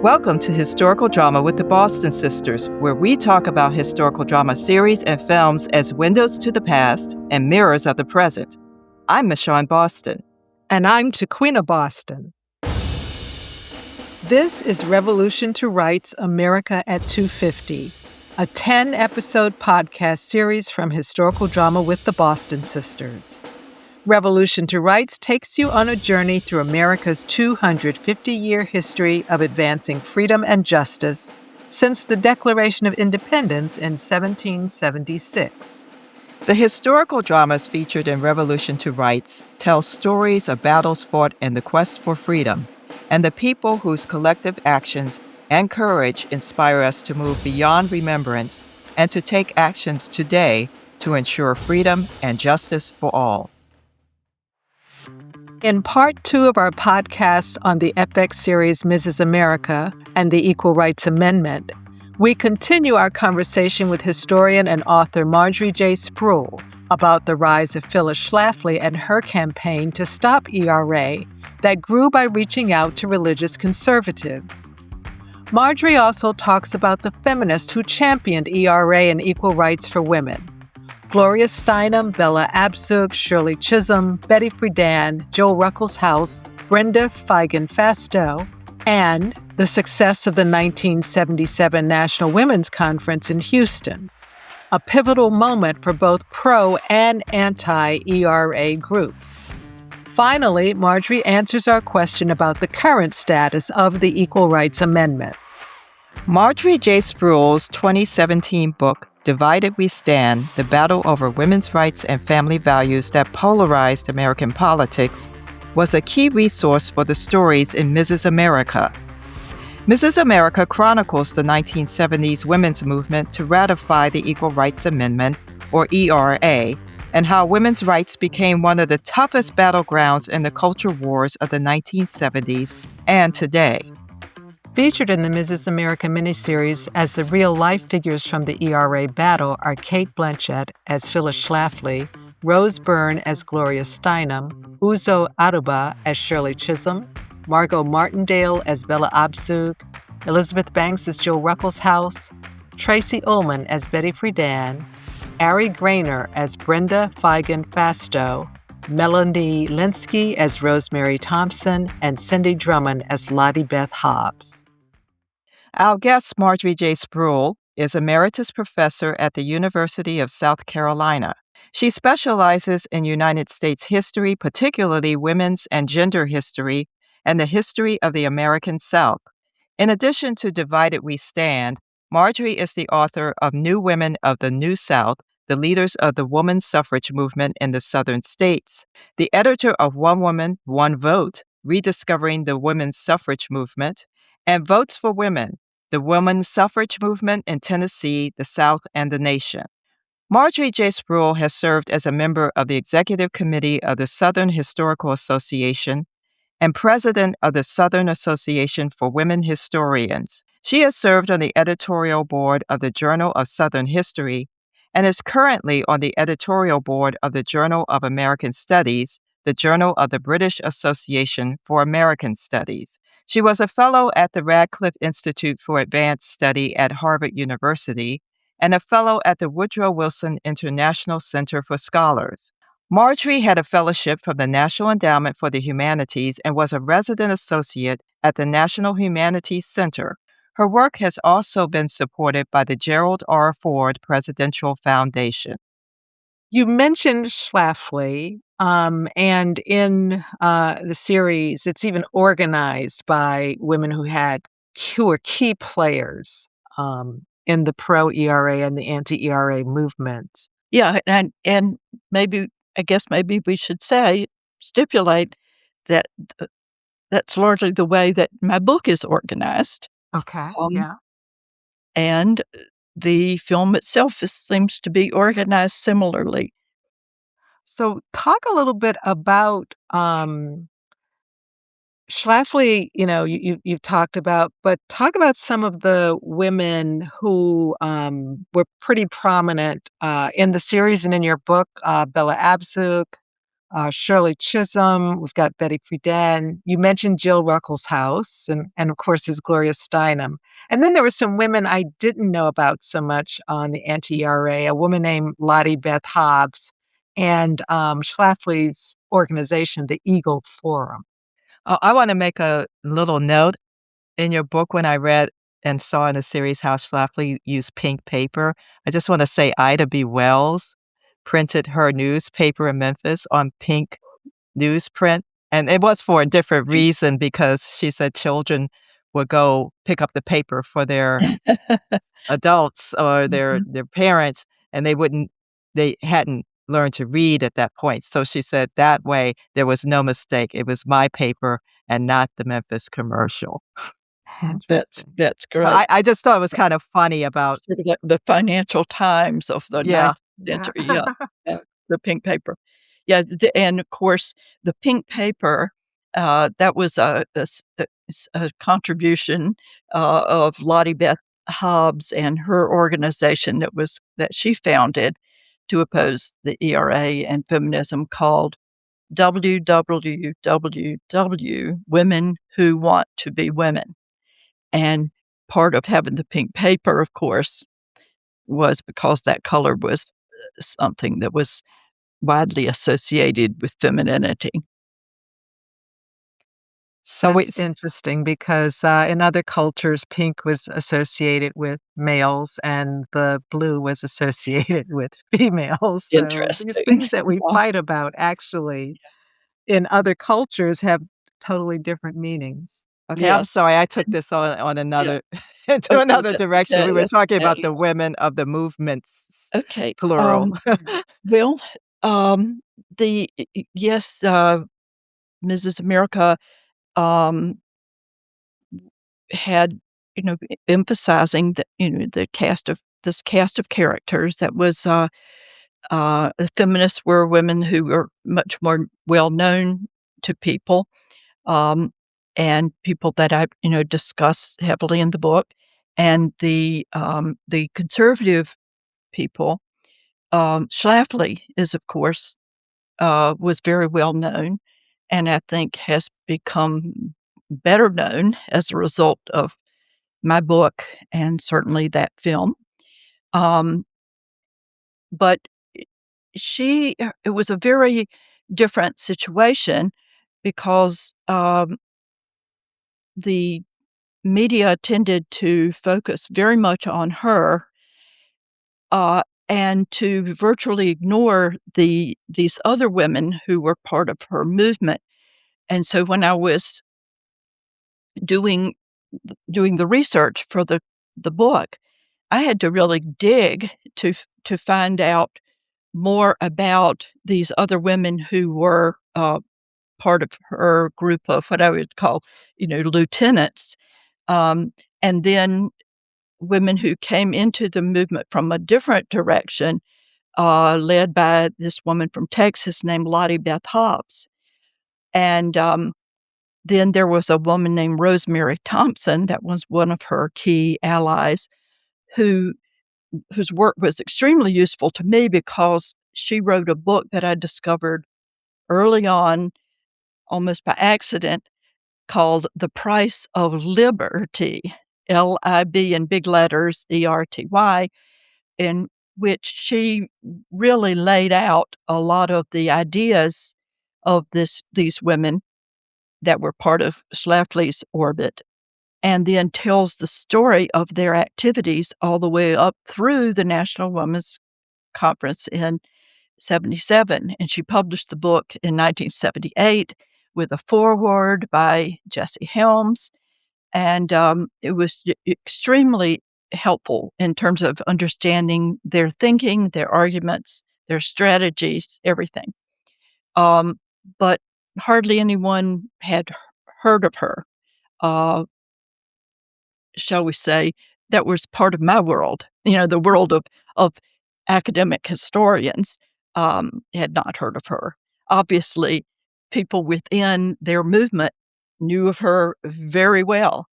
Welcome to Historical Drama with the Boston Sisters, where we talk about historical drama series and films as windows to the past and mirrors of the present. I'm Michonne Boston. And I'm Tequina Boston. This is Revolution to Rights America at 250, a 10-episode podcast series from Historical Drama with the Boston Sisters. Revolution to Rights takes you on a journey through America's 250-year history of advancing freedom and justice since the Declaration of Independence in 1776. The historical dramas featured in Revolution to Rights tell stories of battles fought in the quest for freedom and the people whose collective actions and courage inspire us to move beyond remembrance and to take actions today to ensure freedom and justice for all. In part 2 of our podcast on the FX series Mrs. America and the Equal Rights Amendment, we continue our conversation with historian and author Marjorie J. Spruill about the rise of Phyllis Schlafly and her campaign to stop ERA that grew by reaching out to religious conservatives. Marjorie also talks about the feminists who championed ERA and equal rights for women. Gloria Steinem, Bella Abzug, Shirley Chisholm, Betty Friedan, Jo Rukelshaus, Brenda Feigen-Fasteau, and the success of the 1977 National Women's Conference in Houston, a pivotal moment for both pro- and anti-ERA groups. Finally, Marjorie answers our question about the current status of the Equal Rights Amendment. Marjorie J. Spruill's 2017 book, Divided We Stand, The Battle Over Women's Rights and Family Values That Polarized American Politics, was a key resource for the stories in Mrs. America. Mrs. America chronicles the 1970s women's movement to ratify the Equal Rights Amendment, or ERA, and how women's rights became one of the toughest battlegrounds in the culture wars of the 1970s and today. Featured in the Mrs. America miniseries as the real-life figures from the ERA battle are Cate Blanchett as Phyllis Schlafly, Rose Byrne as Gloria Steinem, Uzo Aduba as Shirley Chisholm, Margot Martindale as Bella Abzug, Elizabeth Banks as Jo Rukelshaus, Tracy Ullman as Betty Friedan, Ari Grainer as Brenda Feigen-Fasteau, Melanie Linsky as Rosemary Thompson, and Cindy Drummond as Lottie Beth Hobbs. Our guest, Marjorie J. Spruill, is Emeritus Professor at the University of South Carolina. She specializes in United States history, particularly women's and gender history, and the history of the American South. In addition to Divided We Stand, Marjorie is the author of New Women of the New South, the leaders of the women's suffrage movement in the southern states, the editor of One Woman, One Vote, Rediscovering the Women's Suffrage Movement, and Votes for Women, the women's suffrage movement in Tennessee, the South, and the nation. Marjorie J. Spruill has served as a member of the Executive Committee of the Southern Historical Association and president of the Southern Association for Women Historians. She has served on the editorial board of the Journal of Southern History and is currently on the editorial board of the Journal of American Studies, the Journal of the British Association for American Studies. She was a fellow at the Radcliffe Institute for Advanced Study at Harvard University and a fellow at the Woodrow Wilson International Center for Scholars. Marjorie had a fellowship from the National Endowment for the Humanities and was a resident associate at the National Humanities Center. Her work has also been supported by the Gerald R. Ford Presidential Foundation. You mentioned Schlafly, and in the series, it's even organized by women who are key players in the pro-ERA and the anti-ERA movements. Yeah, and maybe we should stipulate that that's largely the way that my book is organized. Okay, yeah. And the film itself seems to be organized similarly. So talk a little bit about Schlafly, you've talked about, but talk about some of the women who were pretty prominent in the series and in your book, Bella Abzug, Shirley Chisholm. We've got Betty Friedan. You mentioned Jill Rukelshaus, and of course, his Gloria Steinem. And then there were some women I didn't know about so much on the anti-ERA, a woman named Lottie Beth Hobbs, and Schlafly's organization, the Eagle Forum. I want to make a little note. In your book, when I read and saw in a series how Schlafly used pink paper, I just want to say Ida B. Wells printed her newspaper in Memphis on pink newsprint. And it was for a different reason because she said children would go pick up the paper for their adults or their parents, and they hadn't learned to read at that point. So she said that way there was no mistake. It was my paper and not the Memphis Commercial. That's So great. I just thought it was kind of funny about Sort of like the Financial Times of the 19th century. Yeah, the pink paper. Yeah, and of course, the pink paper, that was a contribution of Lottie Beth Hobbs and her organization that she founded to oppose the ERA and feminism, called WWWW, Women Who Want to Be Women. And part of having the pink paper, of course, was because that color was something that was widely associated with femininity. so That's interesting because in other cultures, pink was associated with males and the blue was associated with females. So these Interesting. things that we Yeah. fight about actually in other cultures have totally different meanings. okay, I'm Yes. sorry, I took this on Yeah. another into Okay. another direction. We were That's talking about okay. the women of the movements, Okay. plural. Well, the yes, Mrs. America had, emphasizing that, the cast of characters that was, the feminists were women who were much more well known to people, um, and people that I, discuss heavily in the book, and the conservative people. Schlafly is, of course, was very well known, and I think has become better known as a result of my book and certainly that film. Um, but it was a very different situation because the media tended to focus very much on her, and to virtually ignore these other women who were part of her movement. And so when I was doing the research for the book, I had to really dig to find out more about these other women who were part of her group of what I would call, lieutenants, um, and then women who came into the movement from a different direction, led by this woman from Texas named Lottie Beth Hobbs. And then there was a woman named Rosemary Thompson that was one of her key allies, whose work was extremely useful to me because she wrote a book that I discovered early on, almost by accident, called The Price of Liberty, LIB in big letters, ERTY, in which she really laid out a lot of the ideas of these women that were part of Schlafly's orbit, and then tells the story of their activities all the way up through the National Women's Conference in 77. And she published the book in 1978 with a foreword by Jesse Helms. And it was extremely helpful in terms of understanding their thinking, their arguments, their strategies, everything. But hardly anyone had heard of her. Shall we say, that was part of my world, the world of academic historians, had not heard of her. Obviously, people within their movement knew of her very well.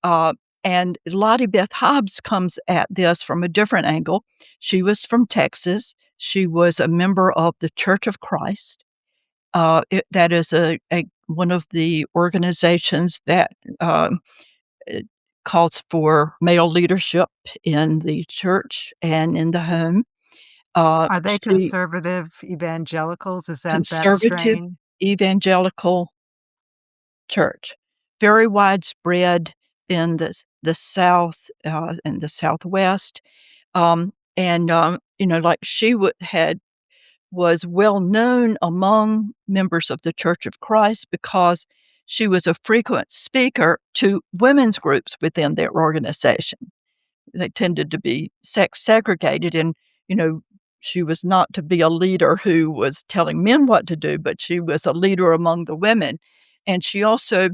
And Lottie Beth Hobbs comes at this from a different angle. She was from Texas. She was a member of the Church of Christ. That is one of the organizations that it calls for male leadership in the church and in the home. Are they She conservative evangelicals? Is that conservative strain? evangelical church, very widespread in the South and the Southwest. Like she was well known among members of the Church of Christ because she was a frequent speaker to women's groups within their organization. They tended to be sex segregated, and you know she was not to be a leader who was telling men what to do, but she was a leader among the women. And she also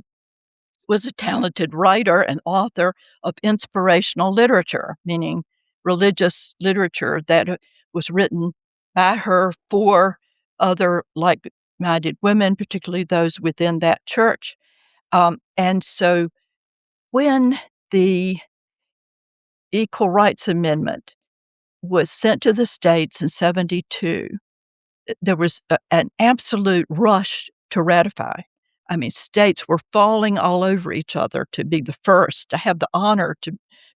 was a talented writer and author of inspirational literature, meaning religious literature that was written by her for other like-minded women, particularly those within that church. And so when the Equal Rights Amendment was sent to the states in 72, there was an absolute rush to ratify. I mean, states were falling all over each other to be the first, to have the honor to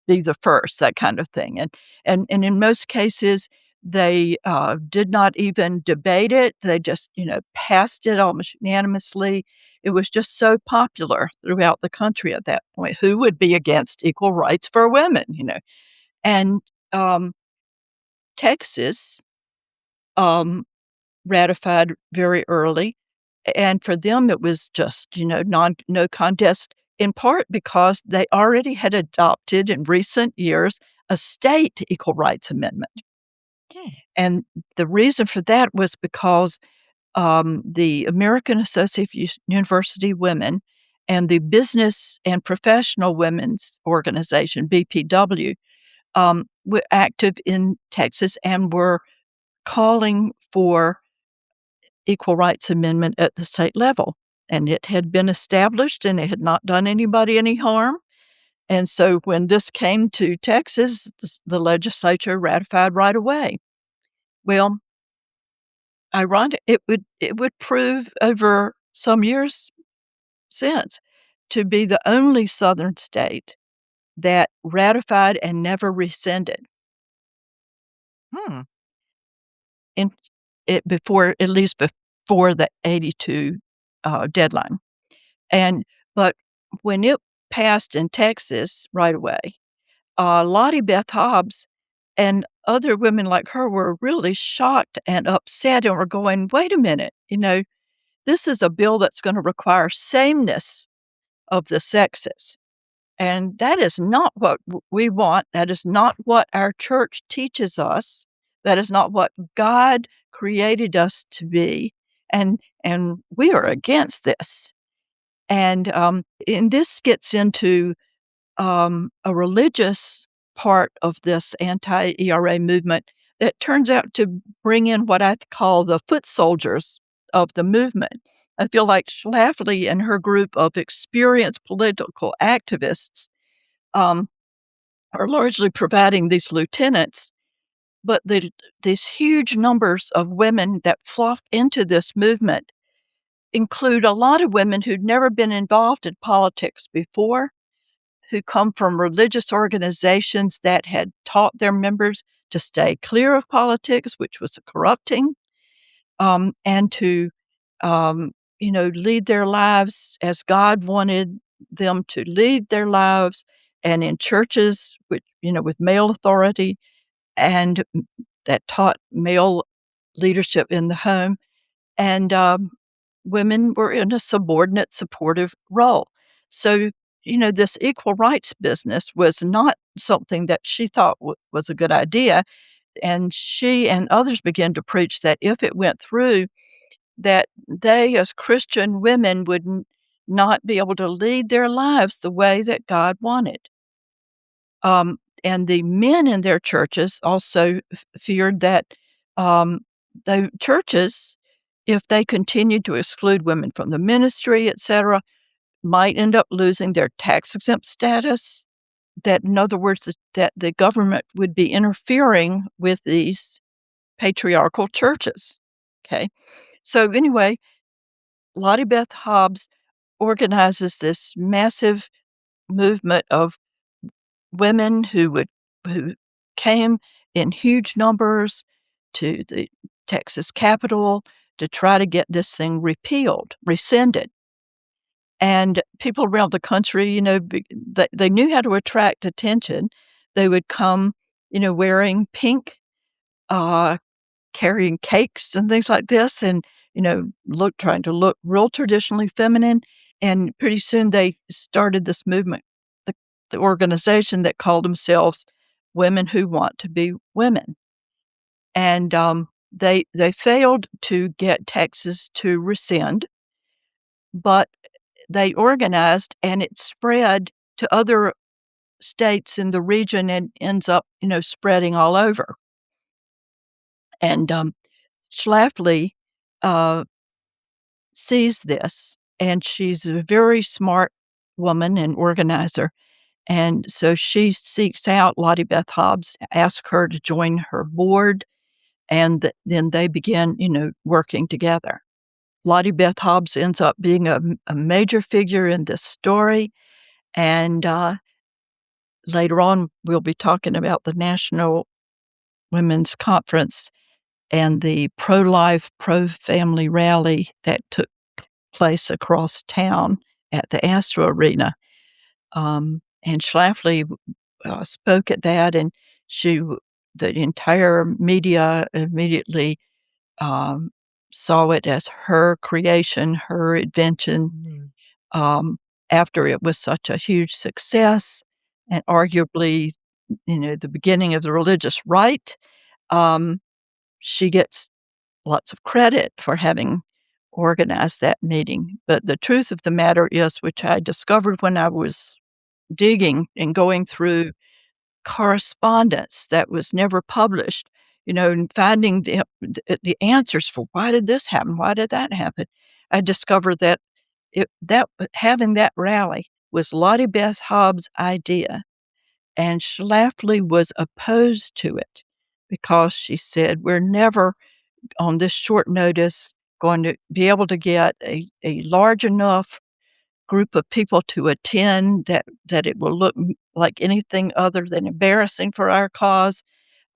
be the first, that kind of thing. And in most cases, they did not even debate it. They just, passed it almost unanimously. It was just so popular throughout the country at that point. Who would be against equal rights for women? And Texas um, ratified very early, and for them, it was just, no contest, in part because they already had adopted in recent years a state equal rights amendment. And the reason for that was because the American Association of University Women and the Business and Professional Women's Organization, BPW, were active in Texas and were calling for equal rights amendment at the state level. And it had been established and it had not done anybody any harm. And so when this came to Texas, the legislature ratified right away. Well, ironic, it would prove over some years since to be the only Southern state that ratified and never rescinded Hmm. in it before, at least before the 82 deadline. But when it passed in Texas right away, Lottie Beth Hobbs and other women like her were really shocked and upset and were going, wait a minute, this is a bill that's going to require sameness of the sexes. And that is not what we want. That is not what our church teaches us. That is not what God created us to be. And we are against this. And this gets into a religious part of this anti-ERA movement that turns out to bring in what I call the foot soldiers of the movement. I feel like Schlafly and her group of experienced political activists are largely providing these lieutenants, but these huge numbers of women that flock into this movement include a lot of women who'd never been involved in politics before, who come from religious organizations that had taught their members to stay clear of politics, which was corrupting, and to, lead their lives as God wanted them to lead their lives, and in churches with male authority, and that taught male leadership in the home. And women were in a subordinate, supportive role. So, this equal rights business was not something that she thought was a good idea. And she and others began to preach that if it went through, that they, as Christian women, would not be able to lead their lives the way that God wanted. And the men in their churches also feared that the churches, if they continued to exclude women from the ministry, etc., might end up losing their tax-exempt status. That, in other words, that the government would be interfering with these patriarchal churches. Okay. So anyway, Lottie Beth Hobbs organizes this massive movement of women who came in huge numbers to the Texas Capitol to try to get this thing rescinded. And people around the country, they knew how to attract attention. They would come, wearing pink, carrying cakes and things like this, and trying to look real traditionally feminine. And pretty soon they started this movement, the organization that called themselves Women Who Want to Be Women. And they failed to get Texas to rescind, but they organized, and it spread to other states in the region and ends up, spreading all over. And Schlafly sees this, and she's a very smart woman and organizer. And so she seeks out Lottie Beth Hobbs, asks her to join her board, and then they begin, working together. Lottie Beth Hobbs ends up being a major figure in this story. And later on, we'll be talking about the National Women's Conference and the pro-life, pro-family rally that took place across town at the Astro Arena. And Schlafly spoke at that, and the entire media immediately saw it as her creation, her invention. After it was such a huge success, and arguably, the beginning of the religious right, she gets lots of credit for having organized that meeting. But the truth of the matter is, which I discovered when I was digging and going through correspondence that was never published, and finding the answers for why did this happen? Why did that happen? I discovered that having that rally was Lottie Beth Hobbs' idea, and Schlafly was opposed to it because she said, we're never on this short notice going to be able to get a large enough group of people to attend that it will look like anything other than embarrassing for our cause.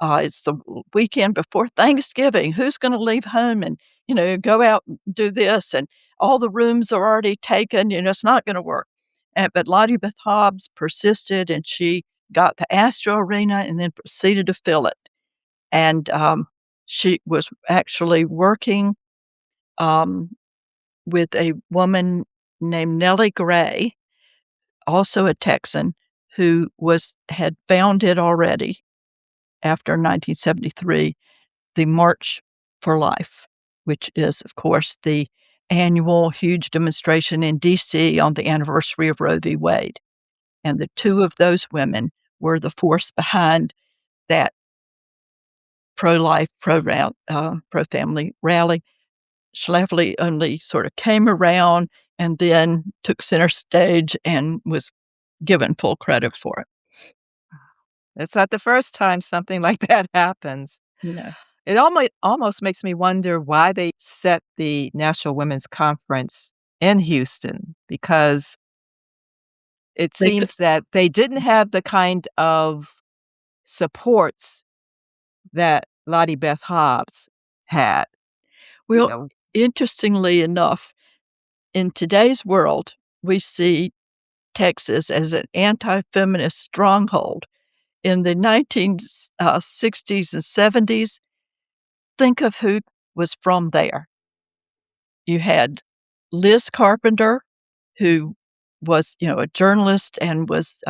It's the weekend before Thanksgiving. Who's going to leave home and, go out and do this? And all the rooms are already taken. It's not going to work. But Lottie Beth Hobbs persisted, and she got the Astro Arena and then proceeded to fill it. And she was actually working with a woman named Nellie Gray, also a Texan, who had founded already after 1973 the March for Life, which is, of course, the annual huge demonstration in D.C. on the anniversary of Roe v. Wade. And the two of those women were the force behind that pro-life, pro-family rally. Schlafly only sort of came around and then took center stage and was given full credit for it. It's not the first time something like that happens. No. It almost makes me wonder why they set the National Women's Conference in Houston, because it seems that they didn't have the kind of supports that Lottie Beth Hobbs had. Well, interestingly enough, in today's world, we see Texas as an anti-feminist stronghold. In the 1960s and 70s, think of who was from there. You had Liz Carpenter, who was, a journalist and was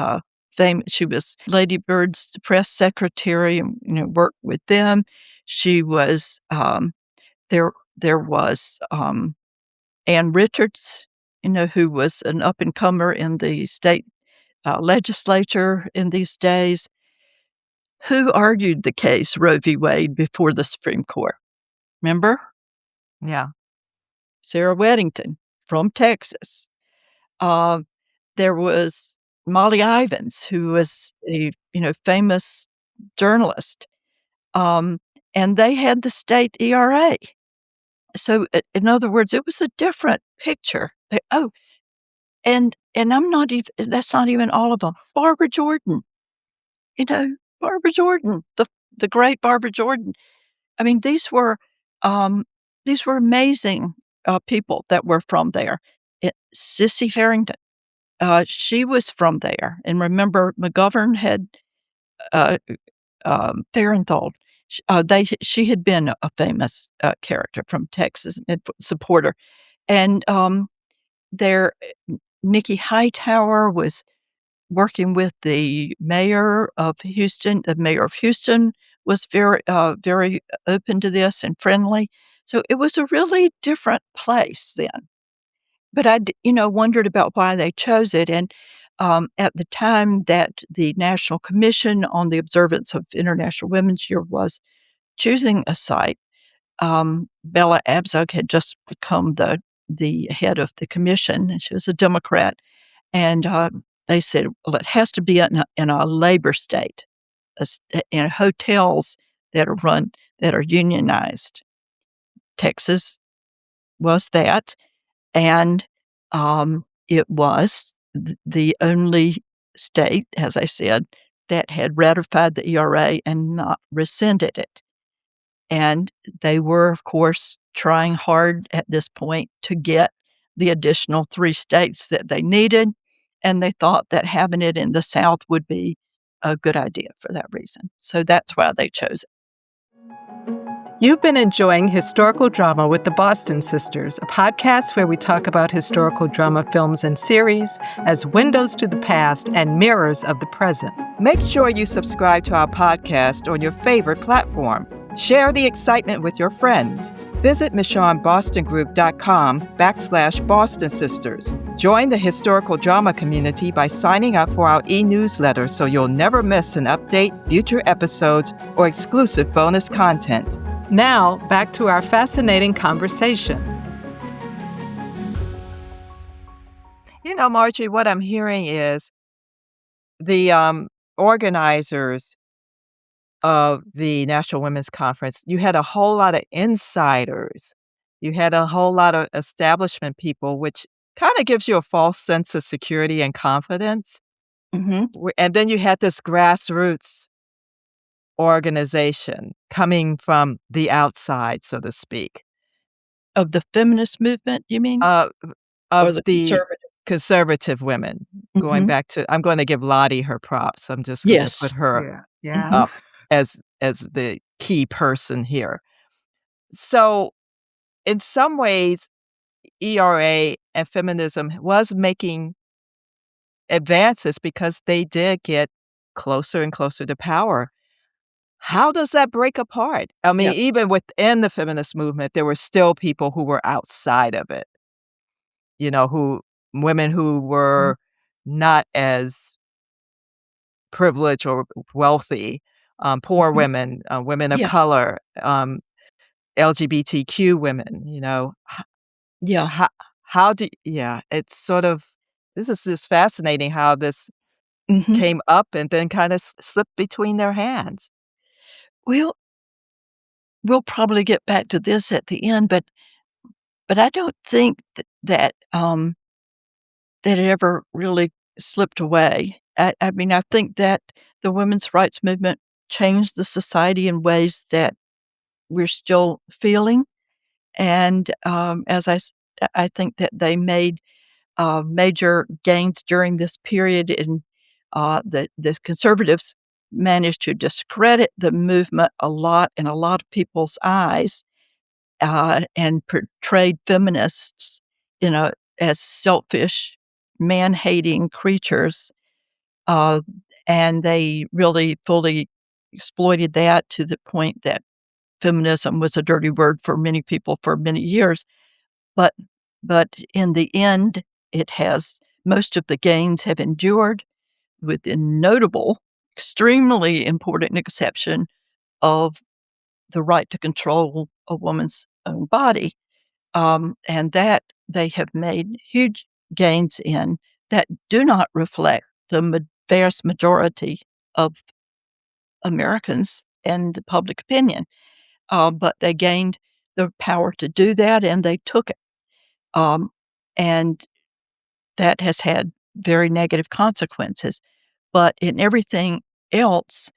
famous. She was Lady Bird's press secretary and, worked with them. She was, there was Ann Richards, who was an up-and-comer in the state legislature in these days. Who argued the case Roe v. Wade before the Supreme Court? Remember? Yeah. Sarah Weddington from Texas. There was Molly Ivins, who was a famous journalist, and they had the state ERA. So in other words, it was a different picture. And I'm not even, that's not even all of them. Barbara Jordan, Barbara Jordan, the great Barbara Jordan. I mean, these were amazing people that were from there. Sissy Farrington, she was from there. And remember, McGovern had Farenthold. She had been a famous character from Texas, and supporter. And there, Nikki Hightower was working with the mayor of Houston. The mayor of Houston was very open to this and friendly. So it was a really different place then. But I, wondered about why they chose it. And at the time that the National Commission on the Observance of International Women's Year was choosing a site, Bella Abzug had just become the head of the commission, and she was a Democrat. And they said, well, it has to be in a labor state, in hotels that are unionized. Texas was that. And it was the only state, as I said, that had ratified the ERA and not rescinded it. And they were, of course, trying hard at this point to get the additional 3 states that they needed. And they thought that having it in the South would be a good idea for that reason. So that's why they chose it. You've been enjoying Historical Drama with the Boston Sisters, a podcast where we talk about historical drama films and series as windows to the past and mirrors of the present. Make sure you subscribe to our podcast on your favorite platform. Share the excitement with your friends. Visit MichonneBostonGroup.com/Boston Sisters. Join the historical drama community by signing up for our e-newsletter so you'll never miss an update, future episodes, or exclusive bonus content. Now, back to our fascinating conversation. Marjorie, what I'm hearing is the organizers of the National Women's Conference, you had a whole lot of insiders. You had a whole lot of establishment people, which kind of gives you a false sense of security and confidence. Mm-hmm. And then you had this grassroots organization coming from the outside, so to speak. Of the feminist movement, you mean? Of the conservative women. Mm-hmm. Going back to, I'm going to give Lottie her props. I'm just going to put her up as the key person here. So in some ways, ERA and feminism was making advances because they did get closer and closer to power. How does that break apart? I mean, even within the feminist movement, there were still people who were outside of it. Women who were not as privileged or wealthy, poor women, women of color, LGBTQ women, it's sort of, this is just fascinating how this came up and then kind of slipped between their hands. We'll probably get back to this at the end, but I don't think that it ever really slipped away. I mean, I think that the women's rights movement changed the society in ways that we're still feeling. And as I think that they made major gains during this period, and the conservatives managed to discredit the movement a lot in a lot of people's eyes, and portrayed feminists, as selfish, man-hating creatures, and they really fully exploited that to the point that feminism was a dirty word for many people for many years. But in the end, most of the gains have endured, with the notable, extremely important exception of the right to control a woman's own body. And that they have made huge gains in that do not reflect the vast majority of Americans and public opinion. But they gained the power to do that, and they took it. And that has had very negative consequences. But in everything else,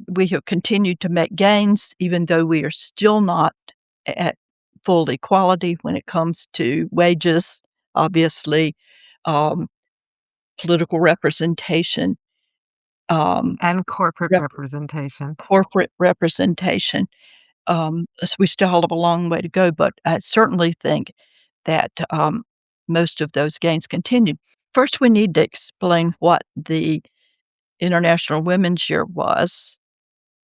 we have continued to make gains, even though we are still not at full equality when it comes to wages, obviously, political representation, and corporate representation. corporate representation. So we still have a long way to go, but I certainly think that most of those gains continued. First, we need to explain what the International Women's Year was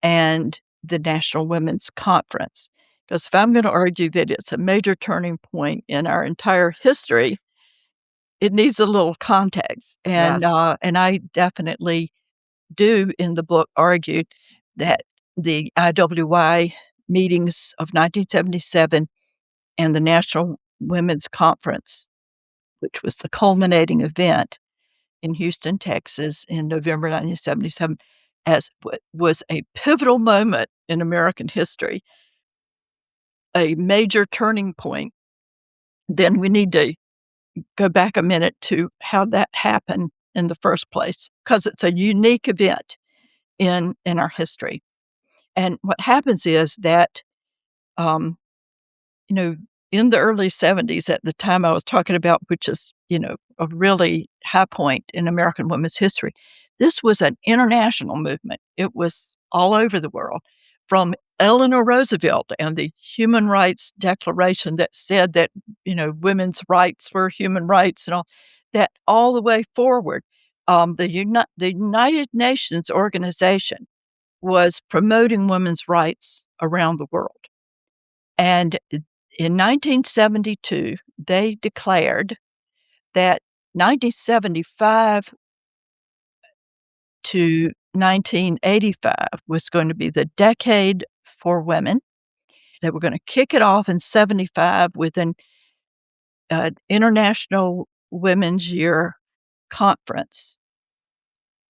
and the National Women's Conference. Because if I'm going to argue that it's a major turning point in our entire history, it needs a little context. And Yes. and I definitely do in the book argue that the IWY meetings of 1977 and the National Women's Conference, which was the culminating event in Houston, Texas in November 1977, was a pivotal moment in American history, a major turning point. Then we need to go back a minute to how that happened in the first place, because it's a unique event in our history. And what happens is that, you know, in the early 70s, at the time I was talking about, which is, a really high point in American women's history, this was an international movement. It was all over the world, from Eleanor Roosevelt and the Human Rights Declaration that said that, women's rights were human rights and all that, all the way forward. The United Nations organization was promoting women's rights around the world. And in 1972, they declared that 1975 to 1985 was going to be the decade for women. They were going to kick it off in 75 with an International Women's Year conference,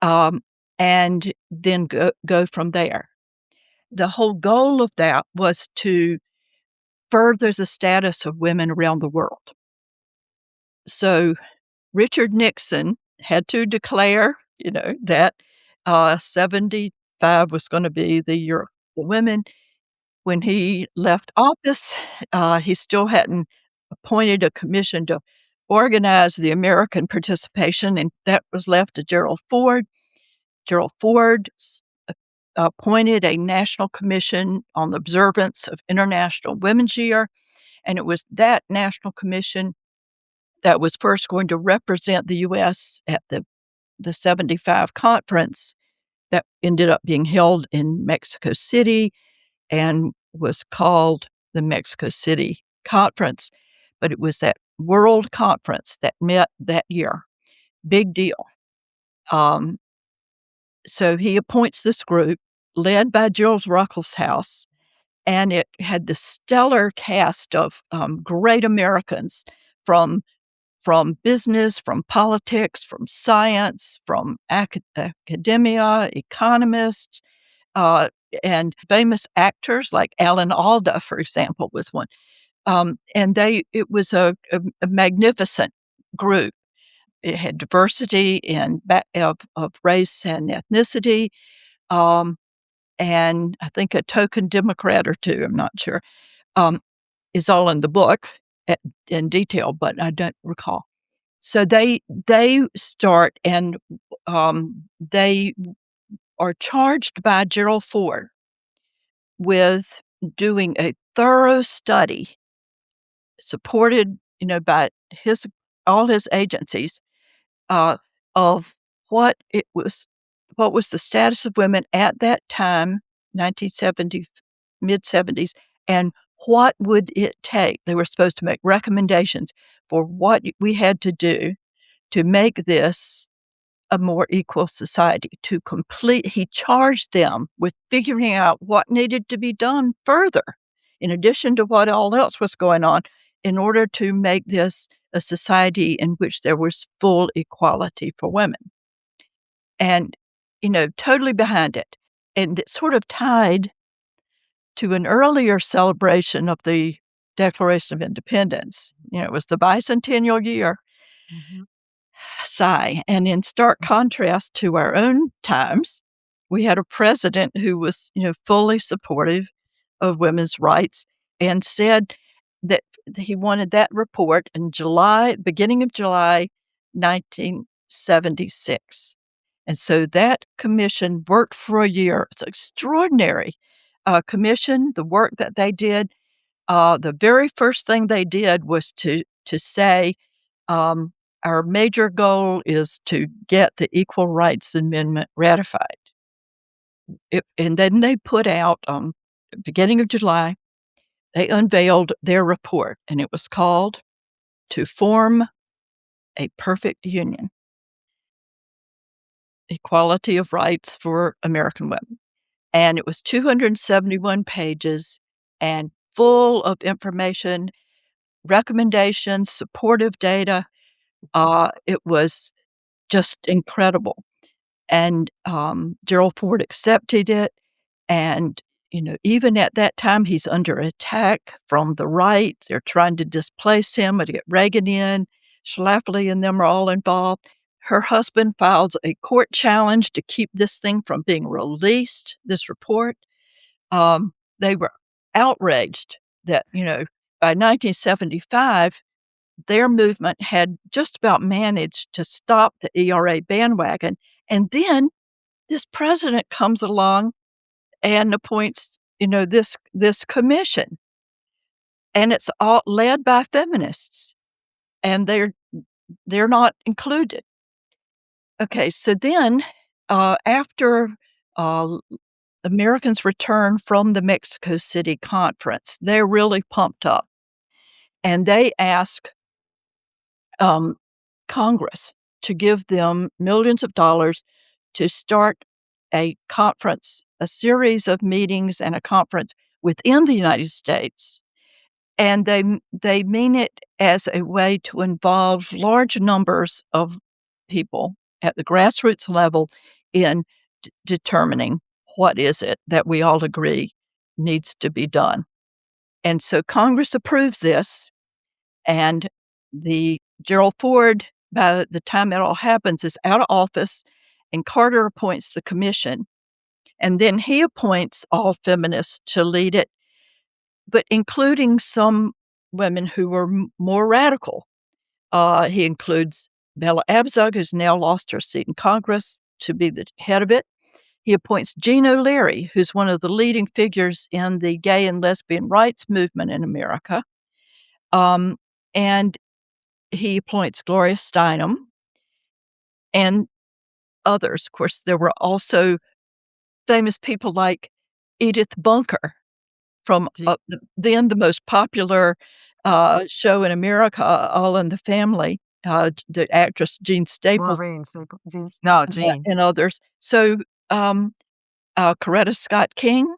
and then go from there. The whole goal of that was to further the status of women around the world. So Richard Nixon had to declare, that 75 was going to be the year of the women. When he left office, he still hadn't appointed a commission to organize the American participation, and that was left to Gerald Ford. Gerald Ford appointed a national commission on the observance of International Women's Year, and it was that national commission that was first going to represent the U.S. at the 75 conference that ended up being held in Mexico City and was called the Mexico City Conference. But it was that world conference that met that year. Big deal. So he appoints this group led by Jules Rukelshaus, and it had the stellar cast of great Americans from business, from politics, from science, from academia, economists, and famous actors like Alan Alda, for example, was one. And it was a magnificent group. It had diversity of race and ethnicity, and I think a token Democrat or two, I'm not sure, is all in the book in detail, but I don't recall. So they start, and they are charged by Gerald Ford with doing a thorough study, supported, by all his agencies, of what was the status of women at that time, 1970, mid-70s, and what would it take? They were supposed to make recommendations for what we had to do to make this a more equal society. He charged them with figuring out what needed to be done further, in addition to what all else was going on, in order to make this a society in which there was full equality for women. And, totally behind it. And it sort of tied to an earlier celebration of the Declaration of Independence. It was the bicentennial year. Mm-hmm. Sigh. And in stark contrast to our own times, we had a president who was, fully supportive of women's rights and said that he wanted that report in beginning of July 1976. And so that commission worked for a year. It's extraordinary. Commission, the work that they did, the very first thing they did was to say, our major goal is to get the Equal Rights Amendment ratified. And then they put out, beginning of July, they unveiled their report, and it was called To Form a Perfect Union, Equality of Rights for American Women. And it was 271 pages and full of information, recommendations, supportive data. It was just incredible. And Gerald Ford accepted it. And, even at that time, he's under attack from the right. They're trying to displace him or to get Reagan in. Schlafly and them are all involved. Her husband files a court challenge to keep this thing from being released, this report. They were outraged that, by 1975, their movement had just about managed to stop the ERA bandwagon. And then this president comes along and appoints, this commission. And it's all led by feminists. And they're not included. Okay, so then after Americans return from the Mexico City conference, they're really pumped up. And they ask Congress to give them millions of dollars to start a conference, a series of meetings and a conference within the United States. And they mean it as a way to involve large numbers of people at the grassroots level in determining what is it that we all agree needs to be done. And so Congress approves this, and the Gerald Ford, by the time it all happens, is out of office, and Carter appoints the commission. And then he appoints all feminists to lead it, but including some women who were more radical. He includes Bella Abzug, who's now lost her seat in Congress, to be the head of it. He appoints Jean O'Leary, who's one of the leading figures in the gay and lesbian rights movement in America. And he appoints Gloria Steinem and others. Of course, there were also famous people like Edith Bunker from then the most popular show in America, All in the Family, the actress Jean Staples. Jean. And others. So Coretta Scott King,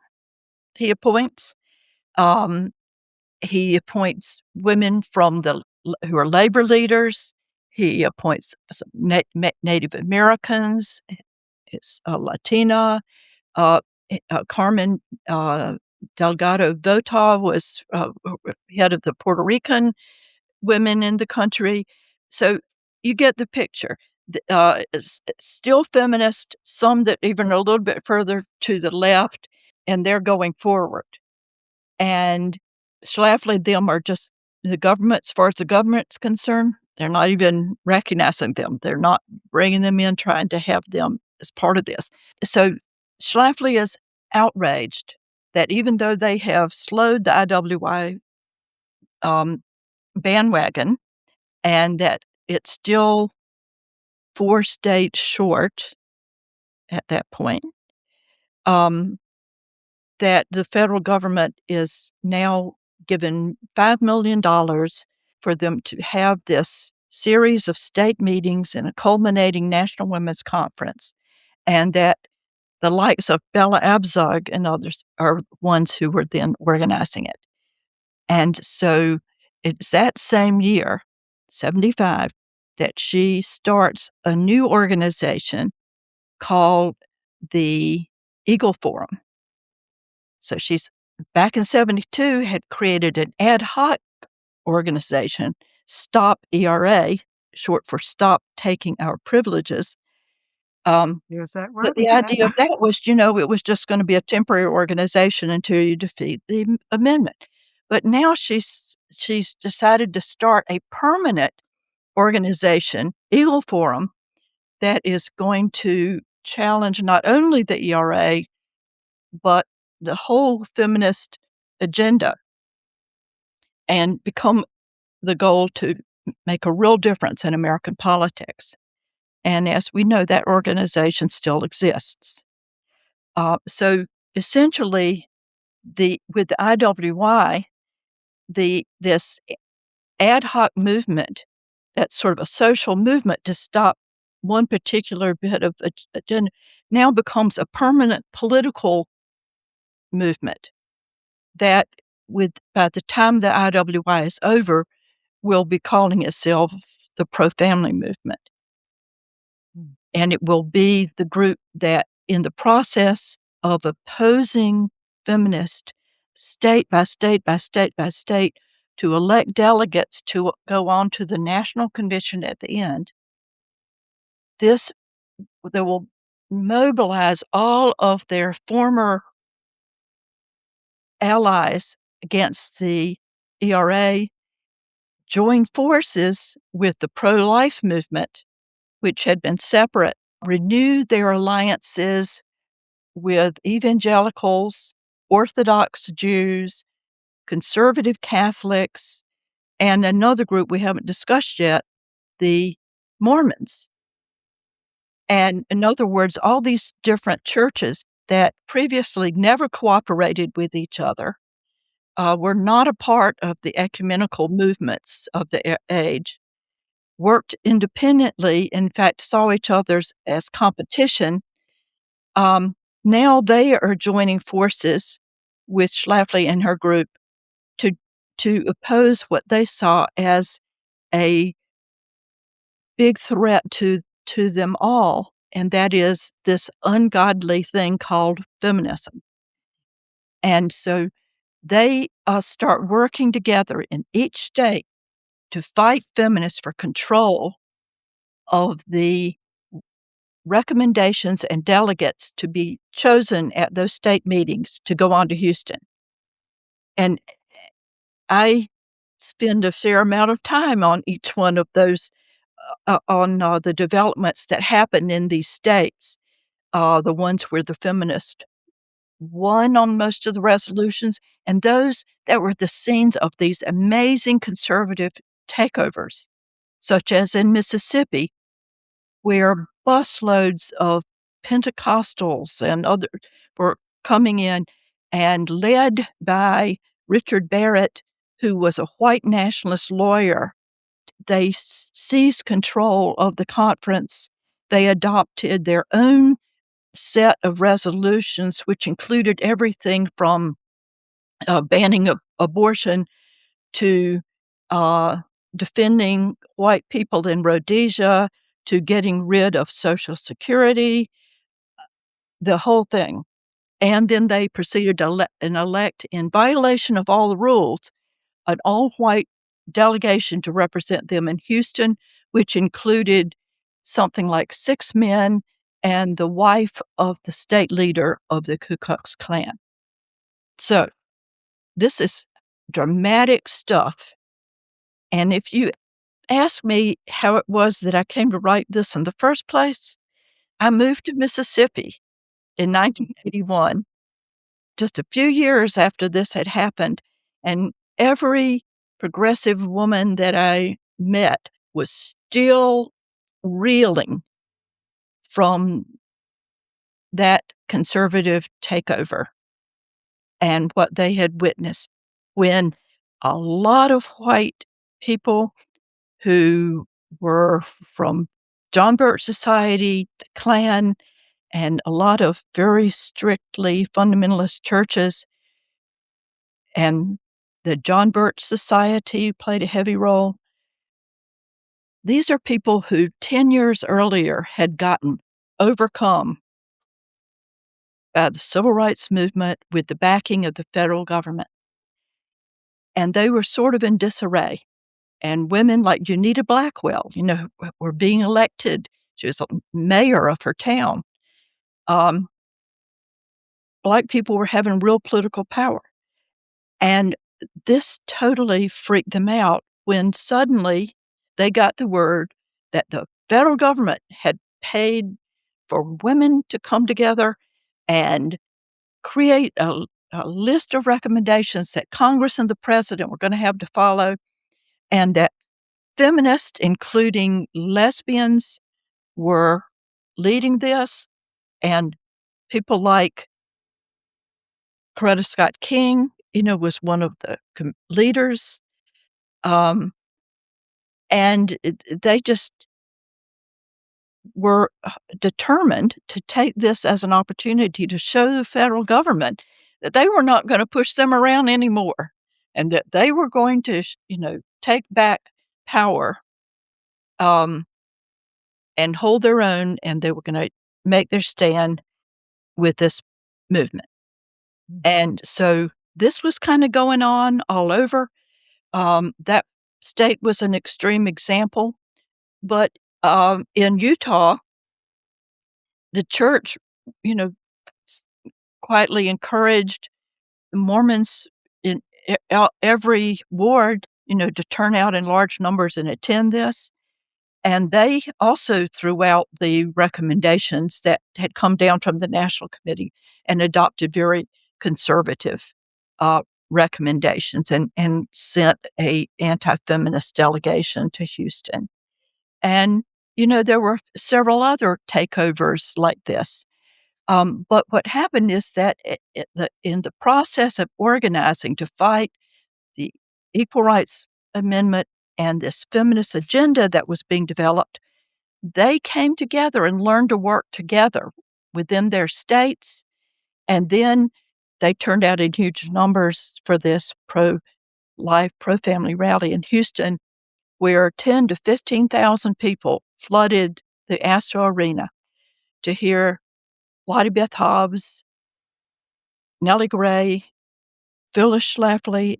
he appoints. He appoints women who are labor leaders. He appoints some Native Americans. It's Latina. Carmen Delgado Vota was head of the Puerto Rican women in the country. So you get the picture. Still feminist, some that even a little bit further to the left, and they're going forward. And Schlafly, them are just the government, as far as the government's concerned, they're not even recognizing them. They're not bringing them in, trying to have them as part of this. So Schlafly is outraged that even though they have slowed the IWI bandwagon, and that it's still 4 states short at that point, that the federal government is now given $5 million for them to have this series of state meetings and a culminating National Women's Conference, and that the likes of Bella Abzug and others are ones who were then organizing it. And so it's that same year, 75, that she starts a new organization called the Eagle Forum. So she's back in 72 had created an ad hoc organization, Stop ERA, short for Stop Taking Our Privileges. Use that word But the again. idea of that was, it was just gonna be a temporary organization until you defeat the amendment. But now she's decided to start a permanent organization, Eagle Forum, that is going to challenge not only the ERA, but the whole feminist agenda and become the goal to make a real difference in American politics. And as we know, that organization still exists. So essentially, with the IWY, this ad hoc movement, that's sort of a social movement to stop one particular bit of agenda, now becomes a permanent political movement that, by the time the IWY is over, will be calling itself the pro-family movement. And it will be the group that, in the process of opposing feminists state by state by state by state to elect delegates to go on to the national convention at the end, they will mobilize all of their former allies against the ERA, join forces with the pro-life movement, which had been separate, renew their alliances with evangelicals, Orthodox Jews, conservative Catholics, and another group we haven't discussed yet, the Mormons. And in other words, all these different churches that previously never cooperated with each other, were not a part of the ecumenical movements of the age, worked independently, in fact, saw each other as competition. Now they are joining forces with Schlafly and her group to oppose what they saw as a big threat to them all, and that is this ungodly thing called feminism. And so they start working together in each state to fight feminists for control of the recommendations and delegates to be chosen at those state meetings to go on to Houston. And I spend a fair amount of time on each one of those, on the developments that happen in these states, the ones where the feminists won on most of the resolutions, and those that were the scenes of these amazing conservative takeovers, such as in Mississippi, where busloads of Pentecostals and others were coming in, and led by Richard Barrett, who was a white nationalist lawyer. They seized control of the conference. They adopted their own set of resolutions, which included everything from banning abortion to defending white people in Rhodesia, to getting rid of Social Security, the whole thing. And then they proceeded to elect, in violation of all the rules, an all-white delegation to represent them in Houston, which included something like 6 men and the wife of the state leader of the Ku Klux Klan. So this is dramatic stuff. And if you ask me how it was that I came to write this in the first place, I moved to Mississippi in 1981, just a few years after this had happened, and every progressive woman that I met was still reeling from that conservative takeover and what they had witnessed, when a lot of white people who were from John Birch Society, the Klan, and a lot of very strictly fundamentalist churches, and the John Birch Society played a heavy role. These are people who 10 years earlier had gotten overcome the civil rights movement with the backing of the federal government. And they were sort of in disarray. And women like Junita Blackwell, were being elected. She was a mayor of her town. Black people were having real political power. And this totally freaked them out when suddenly they got the word that the federal government had paid for women to come together and create a list of recommendations that Congress and the president were going to have to follow, and that feminists, including lesbians, were leading this, and people like Coretta Scott King, was one of the leaders. And they just were determined to take this as an opportunity to show the federal government that they were not going to push them around anymore, and that they were going to, take back power, and hold their own, and they were going to make their stand with this movement. And so this was kind of going on all over. That state was an extreme example, but in Utah, the church, quietly encouraged Mormons in every ward, to turn out in large numbers and attend this. And they also threw out the recommendations that had come down from the National Committee and adopted very conservative recommendations and sent a anti-feminist delegation to Houston. And, there were several other takeovers like this. But what happened is that in the process of organizing to fight the Equal Rights Amendment and this feminist agenda that was being developed, they came together and learned to work together within their states. And then they turned out in huge numbers for this pro-life, pro-family rally in Houston, where 10 to 15,000 people flooded the Astro Arena to hear Lottie Beth Hobbs, Nellie Gray, Phyllis Schlafly,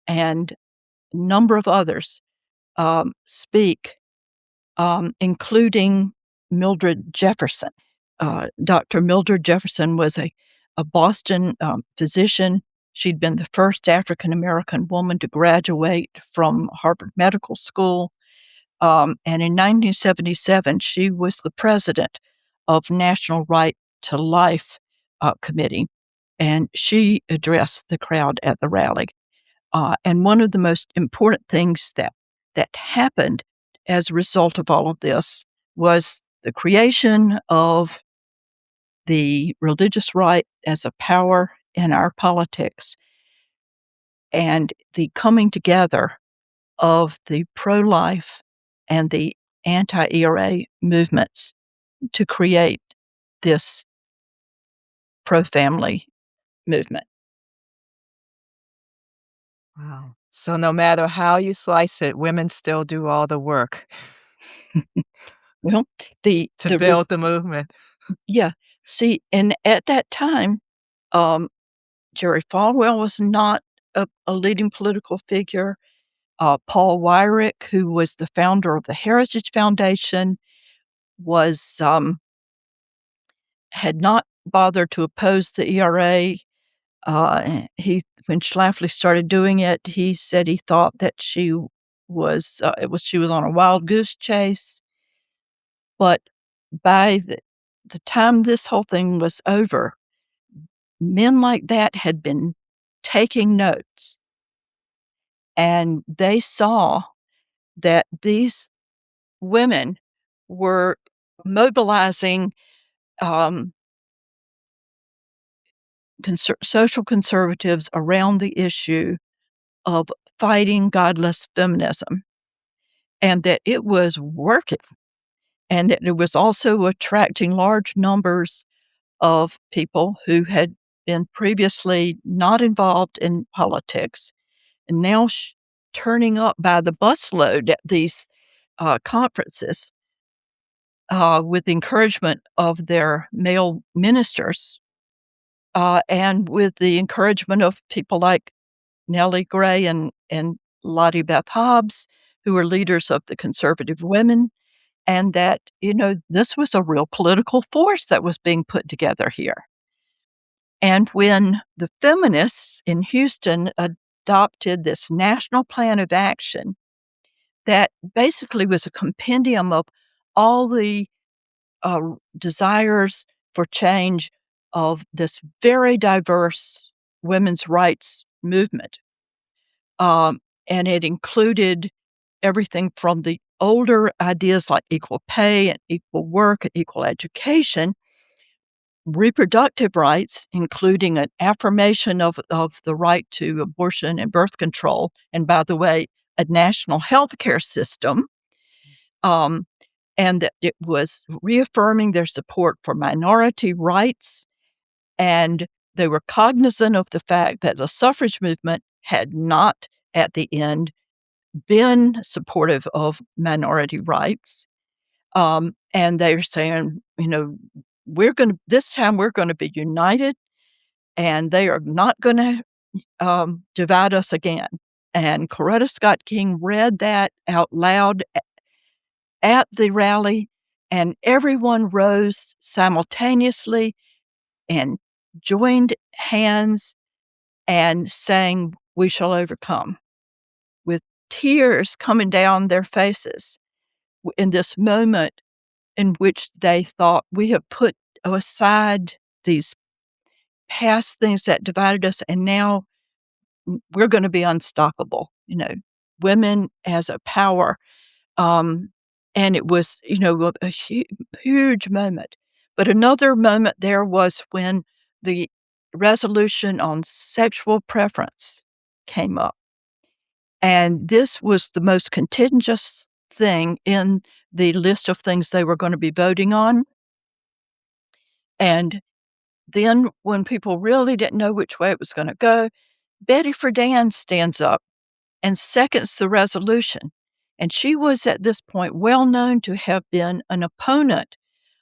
and a number of others speak, including Mildred Jefferson. Dr. Mildred Jefferson was a Boston physician. She'd been the first African-American woman to graduate from Harvard Medical School. And in 1977, she was the president of National Right to Life Committee, and she addressed the crowd at the rally. And one of the most important things that happened as a result of all of this was the creation of the religious right as a power in our politics, and the coming together of the pro-life and the anti-ERA movements to create this pro-family movement. Wow. So no matter how you slice it, women still do all the work Well, to build the movement. Yeah. See, and at that time, Jerry Falwell was not a leading political figure. Paul Weyrich, who was the founder of the Heritage Foundation, was had not bothered to oppose the ERA. When Schlafly started doing it, he said he thought that she was on a wild goose chase. But by the time this whole thing was over, men like that had been taking notes, and they saw that these women were mobilizing social conservatives around the issue of fighting godless feminism, and that it was working, and that it was also attracting large numbers of people who had been previously not involved in politics and now turning up by the busload at these conferences with the encouragement of their male ministers and with the encouragement of people like Nellie Gray and Lottie Beth Hobbs, who were leaders of the conservative women, and that, this was a real political force that was being put together here. And when the feminists in Houston adopted this national plan of action that basically was a compendium of all the desires for change of this very diverse women's rights movement. And it included everything from the older ideas like equal pay and equal work and equal education, reproductive rights, including an affirmation of the right to abortion and birth control, and by the way, a national health care system, and that it was reaffirming their support for minority rights, and they were cognizant of the fact that the suffrage movement had not, at the end, been supportive of minority rights. And they're saying, this time we're going to be united, and they are not going to divide us again. And Coretta Scott King read that out loud at the rally, and everyone rose simultaneously and joined hands and sang, "We Shall Overcome," with tears coming down their faces in this moment in which they thought, we have put aside these past things that divided us, and now we're going to be unstoppable. Women as a power. And it was, a huge moment. But another moment there was when the resolution on sexual preference came up. And this was the most contentious thing in the list of things they were going to be voting on. And then when people really didn't know which way it was going to go, Betty Friedan stands up and seconds the resolution. And she was at this point well known to have been an opponent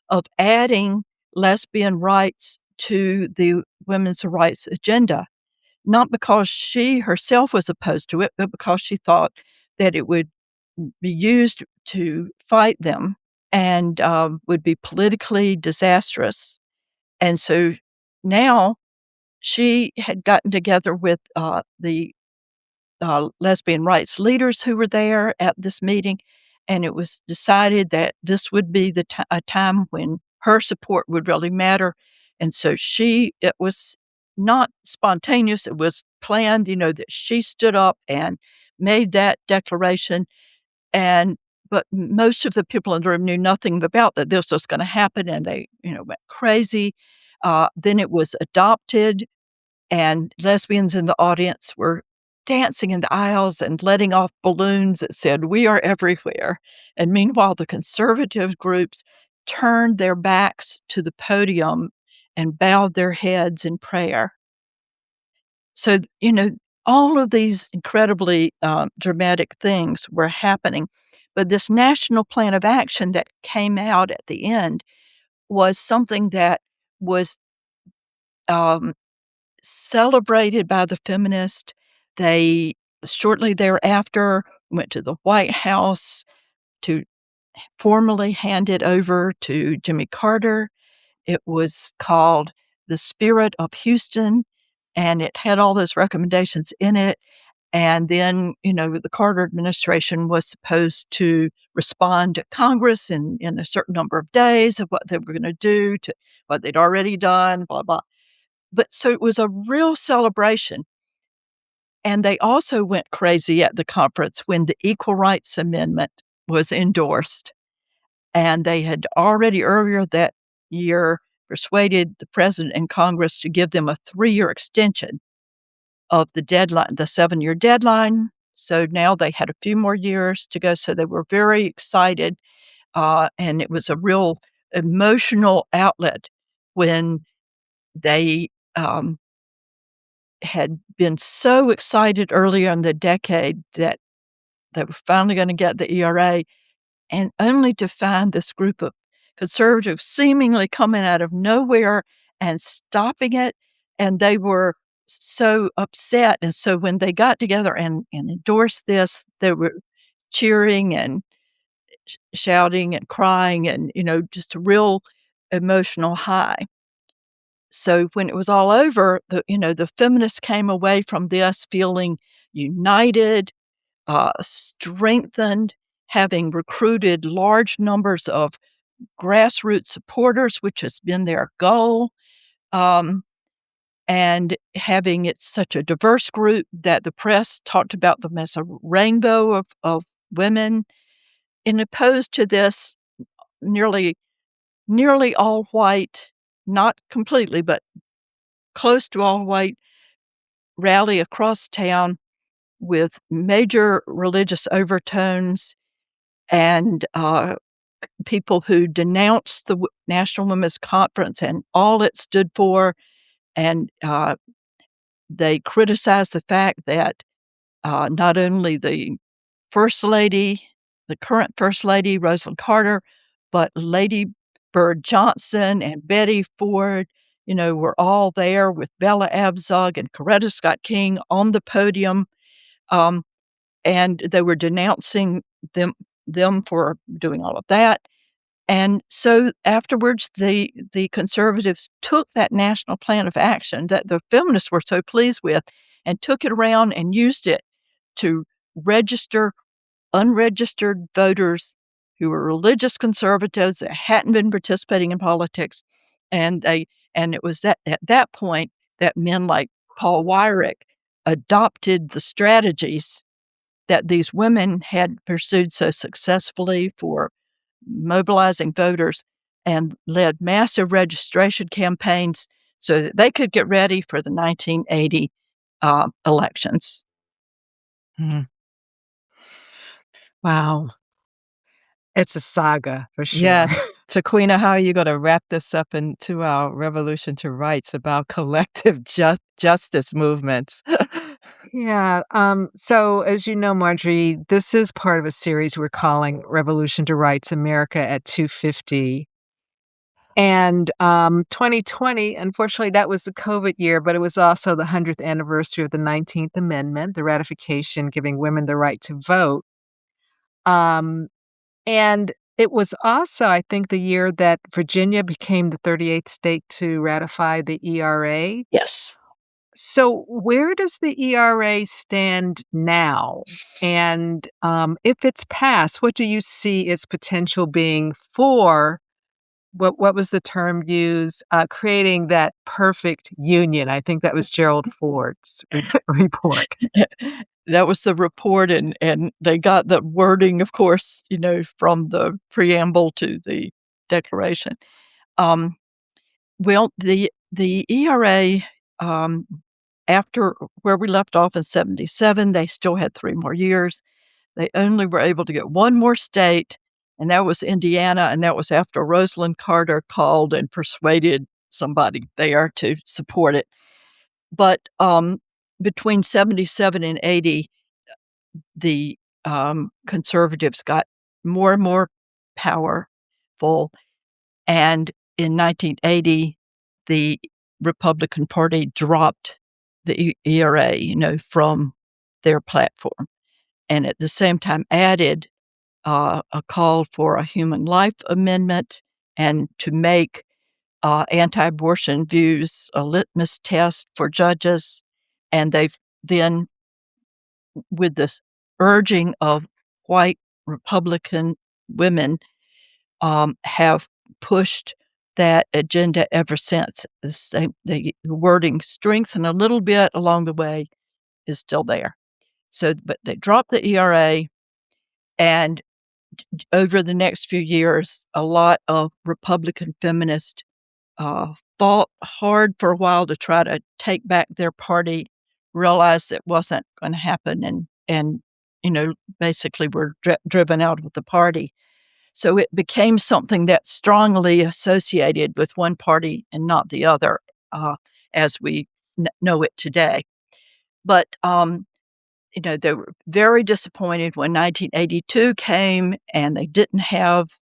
of adding lesbian rights to the women's rights agenda, not because she herself was opposed to it, but because she thought that it would be used to fight them and would be politically disastrous. And so now she had gotten together with the lesbian rights leaders who were there at this meeting, and it was decided that this would be a time when her support would really matter. And so it was not spontaneous, it was planned, that she stood up and made that declaration. But most of the people in the room knew nothing about that this was going to happen, and they, went crazy. Then it was adopted, and lesbians in the audience were dancing in the aisles and letting off balloons that said, "We are everywhere." And meanwhile, the conservative groups turned their backs to the podium and bowed their heads in prayer. So, all of these incredibly dramatic things were happening. But this national plan of action that came out at the end was something that was celebrated by the feminists. They shortly thereafter went to the White House to formally hand it over to Jimmy Carter. It was called The Spirit of Houston, and it had all those recommendations in it. And then, the Carter administration was supposed to respond to Congress in a certain number of days of what they were going to do to what they'd already done, blah, blah. But so it was a real celebration. And they also went crazy at the conference when the Equal Rights Amendment was endorsed. And they had already earlier that year persuaded the president and Congress to give them a 3-year extension of the deadline, the 7-year deadline. So now they had a few more years to go. So they were very excited. And it was a real emotional outlet when they had been so excited earlier in the decade that they were finally going to get the ERA, and only to find this group of conservatives seemingly coming out of nowhere and stopping it. And they were so upset. And so when they got together and endorsed this, they were cheering and shouting and crying and, just a real emotional high. So when it was all over, the feminists came away from this feeling united, strengthened, having recruited large numbers of grassroots supporters, which has been their goal, and having it such a diverse group that the press talked about them as a rainbow of women, in opposed to this nearly all white, not completely, but close to all white rally across town with major religious overtones and people who denounced the National Women's Conference and all it stood for. And they criticized the fact that not only the First Lady, the current First Lady, Rosalynn Carter, but Lady Bird Johnson and Betty Ford, were all there with Bella Abzug and Coretta Scott King on the podium. And they were denouncing them for doing all of that. And so afterwards, the conservatives took that national plan of action that the feminists were so pleased with and took it around and used it to register unregistered voters who were religious conservatives that hadn't been participating in politics. And it was at that point that men like Paul Weyrich adopted the strategies that these women had pursued so successfully for mobilizing voters and led massive registration campaigns so that they could get ready for the 1980 elections. Mm. Wow. It's a saga for sure. Yes. Taquina, how are you going to wrap this up into our Revolution to Rights about collective justice movements? Yeah. So as you know, Marjorie, this is part of a series we're calling Revolution to Rights America at 250. And 2020, unfortunately, that was the COVID year, but it was also the 100th anniversary of the 19th Amendment, the ratification giving women the right to vote. And it was also, I think, the year that Virginia became the 38th state to ratify the ERA. Yes. So where does the ERA stand now? And if it's passed, what do you see its potential being for, what was the term used, creating that perfect union? I think that was Gerald Ford's report. That was the report, and they got the wording, of course, from the preamble to the Declaration. Well, the ERA, after where we left off in 77, they still had 3 more years. They only were able to get 1 more state, and that was Indiana, and that was after Rosalynn Carter called and persuaded somebody there to support it. But between 77 and 80, the conservatives got more and more powerful, and in 1980, the Republican Party dropped the ERA, from their platform, and at the same time added a call for a human life amendment and to make anti-abortion views a litmus test for judges. And they've then, with this urging of white Republican women, have pushed that agenda ever since. The wording strengthened a little bit along the way, is still there. So, but they dropped the ERA, and over the next few years, a lot of Republican feminists fought hard for a while to try to take back their party, realized it wasn't going to happen, and basically were driven out of the party. So it became something that's strongly associated with one party and not the other, as we know it today. But they were very disappointed when 1982 came and they didn't have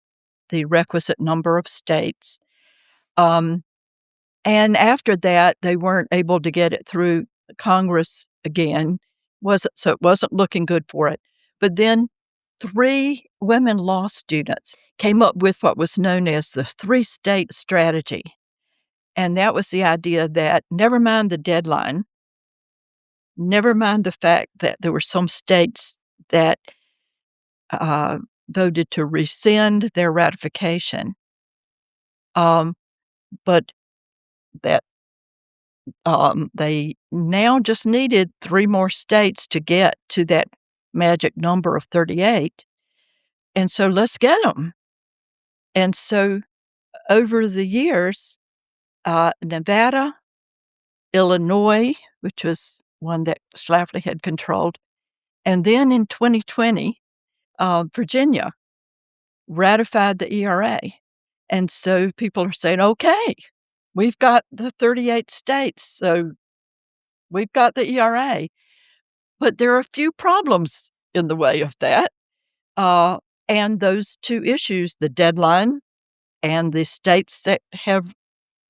the requisite number of states. And after that, they weren't able to get it through Congress again. So it wasn't looking good for it. But then 3 women law students came up with what was known as the 3-state strategy. And that was the idea that never mind the deadline, never mind the fact that there were some states that voted to rescind their ratification, but that they now just needed 3 more states to get to that magic number of 38. And so let's get them. And so over the years, Nevada, Illinois, which was one that Schlafly had controlled, and then in 2020, Virginia ratified the ERA. And so people are saying, okay, we've got the 38 states, so we've got the ERA. But there are a few problems in the way of that. And those 2 issues, the deadline and the states that have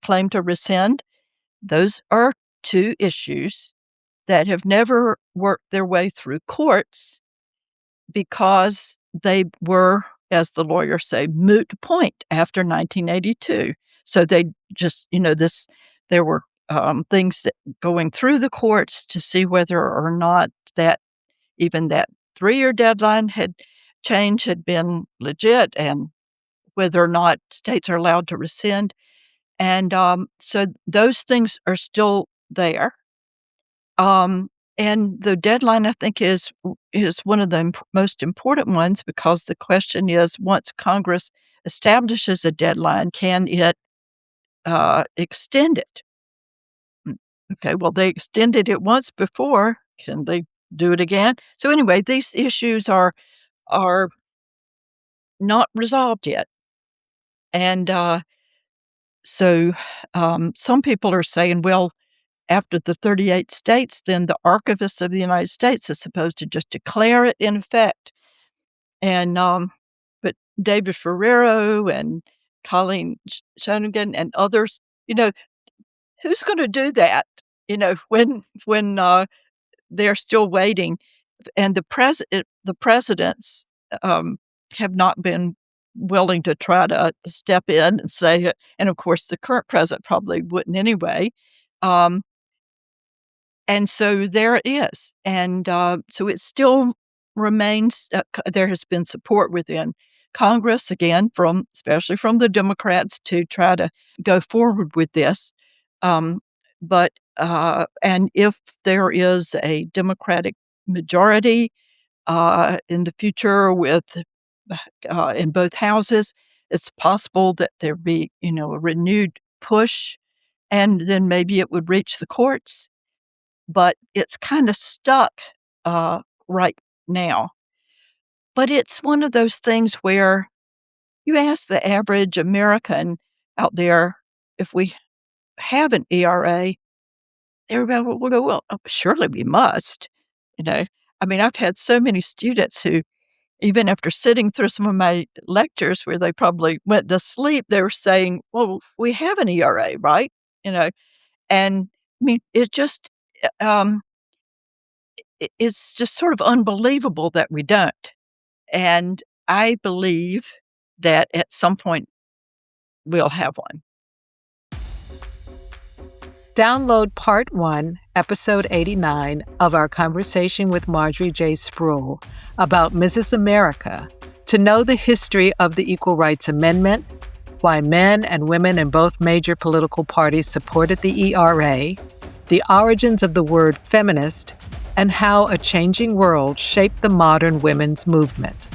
claimed to rescind, those are 2 issues that have never worked their way through courts because they were, as the lawyers say, moot point after 1982. So they just, there were things that going through the courts to see whether or not that even that 3-year deadline had been legit and whether or not states are allowed to rescind. And so those things are still there. And the deadline, I think, is one of the most important ones because the question is, once Congress establishes a deadline, can it extend it? Okay, well, they extended it once before. Can they do it again? So anyway, these issues are not resolved yet. And so some people are saying, well, after the 38 states, then the archivist of the United States is supposed to just declare it in effect. And but David Ferrero and Colleen Shonigan and others, who's going to do that? When they're still waiting, and the presidents have not been willing to try to step in and say it. And of course, the current president probably wouldn't anyway. And so there it is. And so it still remains, there has been support within Congress, again, especially from the Democrats, to try to go forward with this. But if there is a Democratic majority in the future with in both houses, it's possible that there be, a renewed push, and then maybe it would reach the courts. But it's kind of stuck right now. But it's one of those things where you ask the average American out there if we have an ERA, everybody will go, well, surely we must. I've had so many students who, even after sitting through some of my lectures where they probably went to sleep, they were saying, well, we have an ERA, right? And it just, it's just sort of unbelievable that we don't. And I believe that at some point we'll have one. Download Part 1, Episode 89 of our conversation with Marjorie J. Spruill about Mrs. America to know the history of the Equal Rights Amendment, why men and women in both major political parties supported the ERA, the origins of the word feminist, and how a changing world shaped the modern women's movement.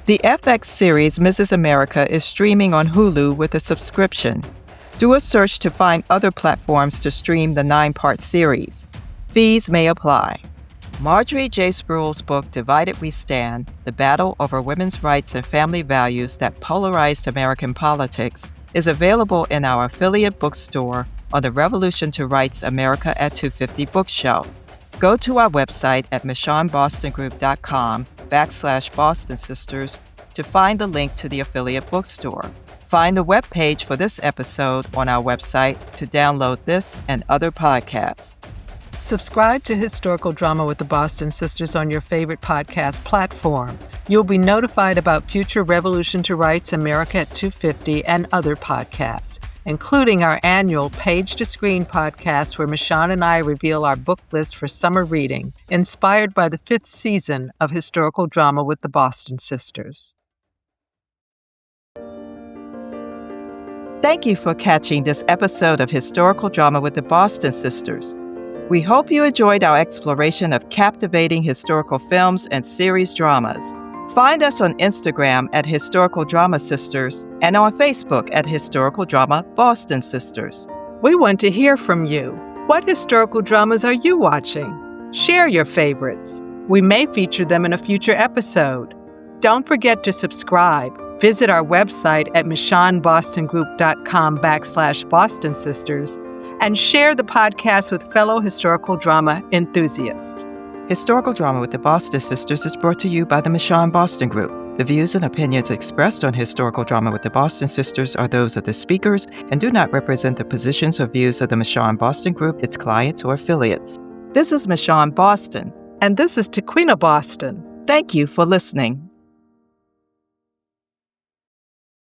The FX series Mrs. America is streaming on Hulu with a subscription. Do a search to find other platforms to stream the 9-part series. Fees may apply. Marjorie J. Spruill's book, Divided We Stand, The Battle Over Women's Rights and Family Values That Polarized American Politics, is available in our affiliate bookstore on the Revolution to Rights America at 250 bookshelf. Go to our website at michonnebostongroup.com/Boston Sisters to find the link to the affiliate bookstore. Find the webpage for this episode on our website to download this and other podcasts. Subscribe to Historical Drama with the Boston Sisters on your favorite podcast platform. You'll be notified about future Revolution to Rights America at 250 and other podcasts, including our annual Page to Screen podcast where Michonne and I reveal our book list for summer reading, inspired by the 5th season of Historical Drama with the Boston Sisters. Thank you for catching this episode of Historical Drama with the Boston Sisters. We hope you enjoyed our exploration of captivating historical films and series dramas. Find us on Instagram at Historical Drama Sisters and on Facebook at Historical Drama Boston Sisters. We want to hear from you. What historical dramas are you watching? Share your favorites. We may feature them in a future episode. Don't forget to subscribe. Visit our website at michonnebostongroup.com/Boston Sisters and share the podcast with fellow historical drama enthusiasts. Historical Drama with the Boston Sisters is brought to you by the Michonne Boston Group. The views and opinions expressed on Historical Drama with the Boston Sisters are those of the speakers and do not represent the positions or views of the Michonne Boston Group, its clients, or affiliates. This is Michonne Boston. And this is Tequina Boston. Thank you for listening.